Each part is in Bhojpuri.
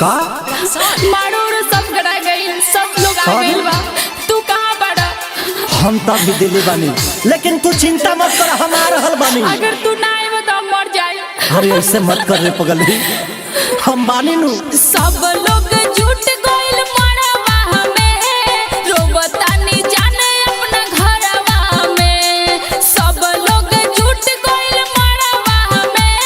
का मारोड़ सब गड़ा गई, सब लोग आ गइल बा। तू कहाँ बड़ा? हम तब भी दिल्ली बानी, लेकिन तू चिंता मत कर, हम आ रहल बानी। अगर तू ना आए तो हम मर जाए। अरे ऐसे मत कर रे पगली, हम बानी नु। सब लोग जुट गइल मड़वा में, रोबतानी जाने अपना घरवा में। सब लोग जुट गइल मड़वा में,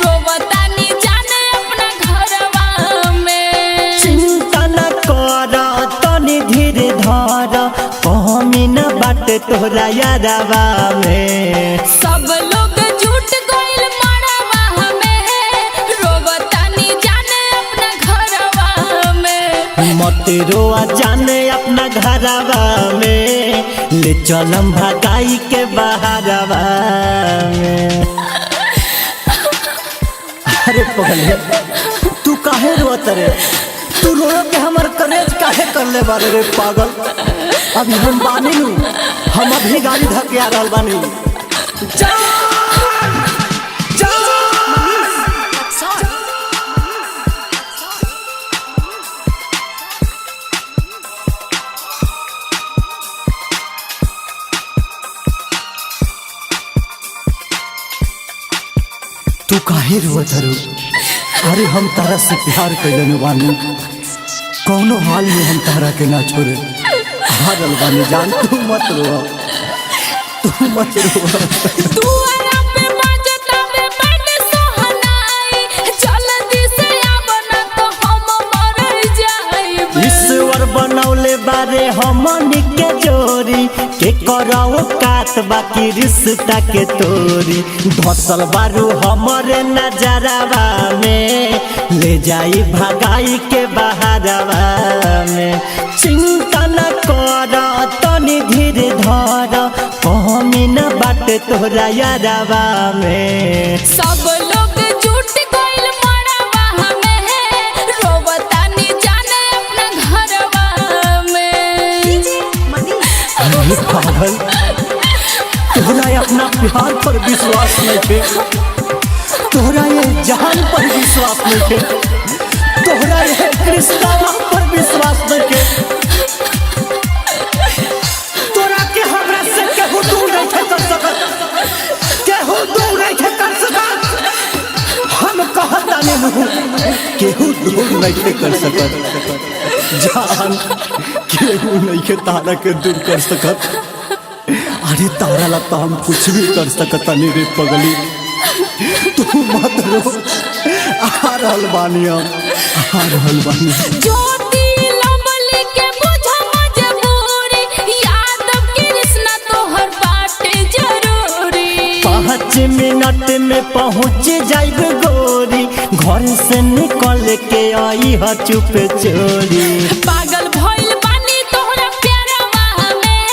रोबतानी जाने अपना घरवा में। चिंता न कर तनी धीरे धर, कमी न बाटे तोरा यारवा में। सब लोग जुट गइल मड़वा में, रोबतानी जाने अपना घरवा में। मत रोआ जाने अपना घरवा में, ले चलम भगाई के बहारवा में। अरे पगले तू काहे रोत रे? तू रो के हमर कलेज काहे कर ले बारे रे पागल? अभी हम बानी नु, हम अभी गाड़ी धके आ रहल बानी। तू काहे रोत रो? अरे हम तारा से प्यार कैलन बानी, कौनो हाल में हम तारा के ना छोड़े। हारल बानी जान, तू मत रो, तू मत रो। तू आराम पे बाजता में बैठ सोहनाई, जल्दी से आबना तो हम मर जाइब। ईश्वर बनौले बारे हमनी के जोरी, के कराओ कात बाकी रिश्ता के तोरी। धसल बारू हमरे नजरवा में, ले जाई भगाई के बहारवा में। चिंता न कर तनी धीरे धर, कमी न बाटे तोरा यारवा में। सब लोग जुट गइल मड़वा में, रोबतानी जाने अपना घरवा में। अरे पागल, तोरा अपना प्यार पर विश्वास नहीं थे, तोरा ये जान पर विश्वास नहीं थे, तोरा ये कृष्णा पर विश्वास नहीं थे। तोरा के हमरा से केहू दूर नहीं थे कर सकत, केहू दूर नहीं थे कर सकत। हम कहता नहीं, केहू दूर नहीं थे कर सकत। जान केहू नहीं के तारा के दूर कर सकत। अरे तारा लगता हम कुछ भी कर सकता नहीं रे पगली, तू मत रो। आ रहल बानी हम, आ रहल बानी। ज्योति लंबली के बुझा मजबूरी, यादव कृष्णा तोहर बाटे जरूरी। 5 मिनट में पहुँच जाइब गोरी, घर से निकल के आई ह चुप चोरी। पागल भइल बानी तोहरा प्यारवा में,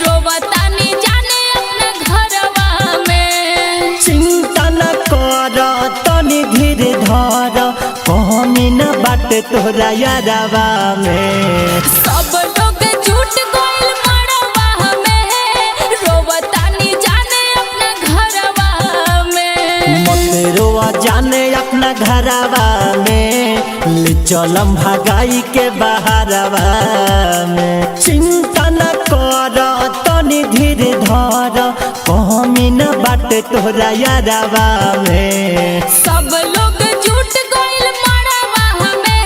रोबतानी जाने अपना घरवा में। चिंता न कर तनी धीरे धर, कमी न बाटे तोरा यारवा में। सब लोग जुट गइल मड़वा में, रोबतानी जाने अपना घरवा में। मत रोआ जाने अपना घरवा में, ले चलम भगाई के बहारवा में। चिंता न कर तनी धीरे धर, कमी न बाटे तोरा यारवा में। सब लोग जुट गइल मड़वा में,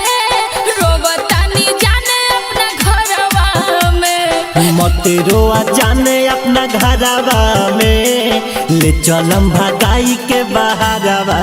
रोबतानी जाने अपना घरवा में। मत रोआ जाने अपना घरवा में, ले चलम भगाई के बहारवा